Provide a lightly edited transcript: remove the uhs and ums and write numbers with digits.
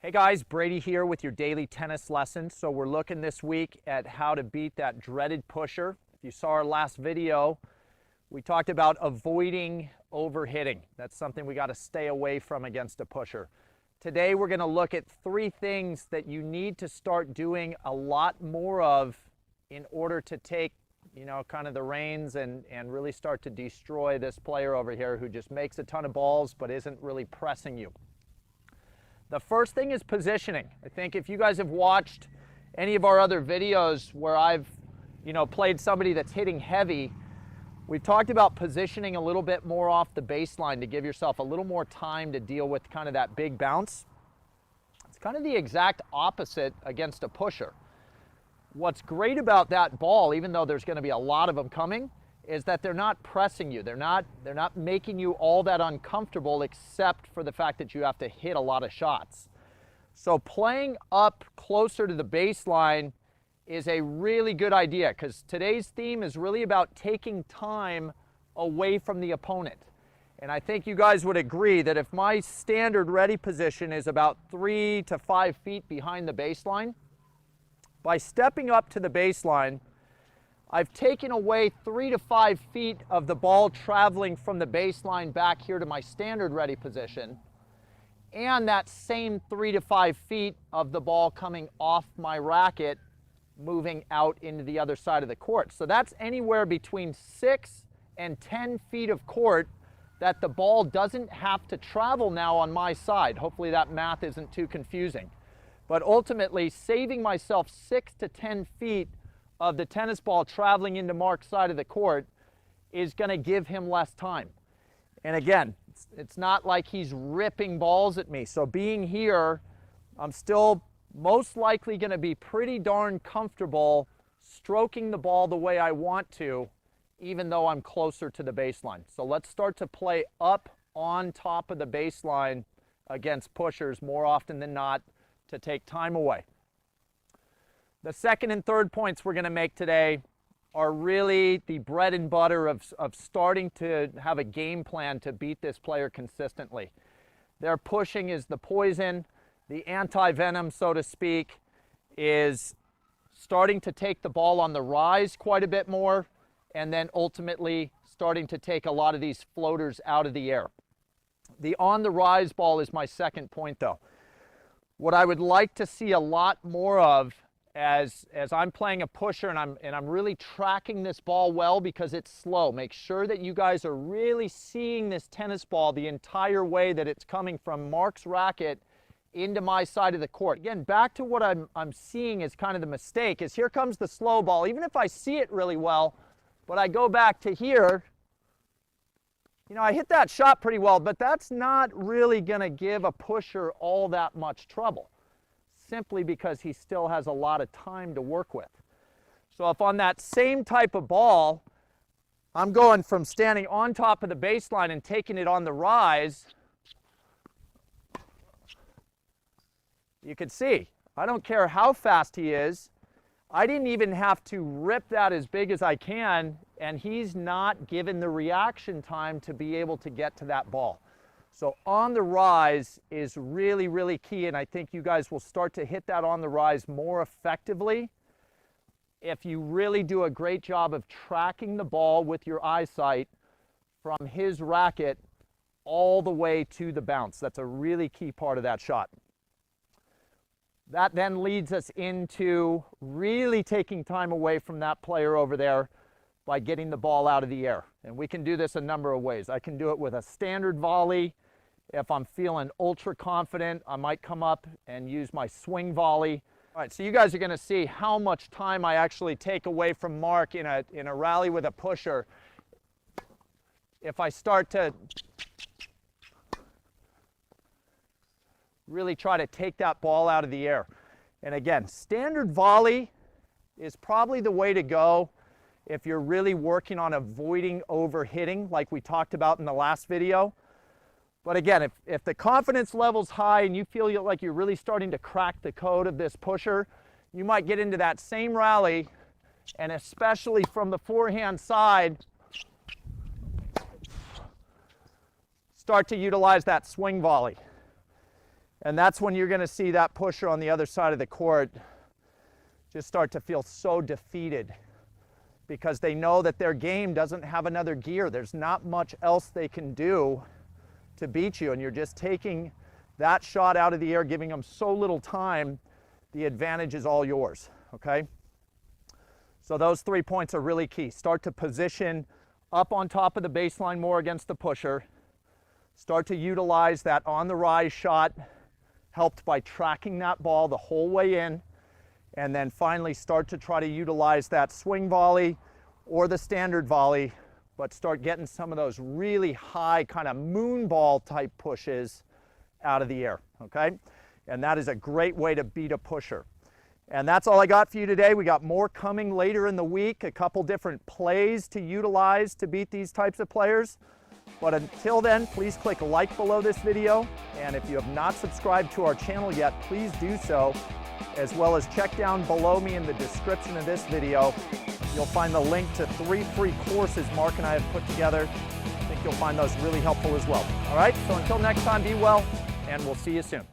Hey guys, Brady here with your daily tennis lesson. So we're looking this week at how to beat that dreaded pusher. If you saw our last video, we talked about avoiding overhitting. That's something we got to stay away from against a pusher. Today we're going to look at 3 things that you need to start doing a lot more of in order to take, kind of the reins and really start to destroy this player over here who just makes a ton of balls but isn't really pressing you. The first thing is positioning. I think if you guys have watched any of our other videos where I've, played somebody that's hitting heavy, we've talked about positioning a little bit more off the baseline to give yourself a little more time to deal with kind of that big bounce. It's kind of the exact opposite against a pusher. What's great about that ball, even though there's going to be a lot of them coming, is that they're not pressing you. They're not making you all that uncomfortable, except for the fact that you have to hit a lot of shots. So playing up closer to the baseline is a really good idea, because today's theme is really about taking time away from the opponent. And I think you guys would agree that if my standard ready position is about 3 to 5 feet behind the baseline, by stepping up to the baseline, I've taken away 3 to 5 feet of the ball traveling from the baseline back here to my standard ready position, and that same 3 to 5 feet of the ball coming off my racket, moving out into the other side of the court. So that's anywhere between 6 and 10 feet of court that the ball doesn't have to travel now on my side. Hopefully that math isn't too confusing. But ultimately, saving myself 6 to 10 feet of the tennis ball traveling into Mark's side of the court is going to give him less time. And again, it's not like he's ripping balls at me. So being here, I'm still most likely going to be pretty darn comfortable stroking the ball the way I want to, even though I'm closer to the baseline. So let's start to play up on top of the baseline against pushers more often than not to take time away. The second and third points we're going to make today are really the bread and butter of starting to have a game plan to beat this player consistently. Their pushing is the poison. The anti-venom, so to speak, is starting to take the ball on the rise quite a bit more, and then ultimately starting to take a lot of these floaters out of the air. The on the rise ball is my second point, though. What I would like to see a lot more of as I'm playing a pusher and I'm really tracking this ball well because it's slow. Make sure that you guys are really seeing this tennis ball the entire way that it's coming from Mark's racket into my side of the court. Again, back to what I'm seeing is kind of the mistake is here comes the slow ball. Even if I see it really well, but I go back to here, I hit that shot pretty well, but that's not really going to give a pusher all that much trouble, simply because he still has a lot of time to work with. So if on that same type of ball, I'm going from standing on top of the baseline and taking it on the rise, you can see, I don't care how fast he is, I didn't even have to rip that as big as I can, and he's not given the reaction time to be able to get to that ball. So on the rise is really, really key, and I think you guys will start to hit that on the rise more effectively if you really do a great job of tracking the ball with your eyesight from his racket all the way to the bounce. That's a really key part of that shot. That then leads us into really taking time away from that player over there by getting the ball out of the air. And we can do this a number of ways. I can do it with a standard volley. If I'm feeling ultra confident, I might come up and use my swing volley. All right, so you guys are going to see how much time I actually take away from Mark in a rally with a pusher. If I start to really try to take that ball out of the air. And again, standard volley is probably the way to go if you're really working on avoiding overhitting like we talked about in the last video. But again, if the confidence level's high and you feel like you're really starting to crack the code of this pusher, you might get into that same rally, and especially from the forehand side, start to utilize that swing volley. And that's when you're going to see that pusher on the other side of the court just start to feel so defeated, because they know that their game doesn't have another gear. There's not much else they can do to beat you, and you're just taking that shot out of the air, giving them so little time. The advantage is all yours, okay? So those 3 points are really key. Start to position up on top of the baseline more against the pusher. Start to utilize that on the rise shot, helped by tracking that ball the whole way in. And then finally start to try to utilize that swing volley or the standard volley, but start getting some of those really high kind of moon ball type pushes out of the air, okay? And that is a great way to beat a pusher. And that's all I got for you today. We got more coming later in the week, a couple different plays to utilize to beat these types of players. But until then, please click like below this video. And if you have not subscribed to our channel yet, please do so, as well as check down below me in the description of this video. You'll find the link to 3 free courses Mark and I have put together. I think you'll find those really helpful as well. All right, so until next time, be well, and we'll see you soon.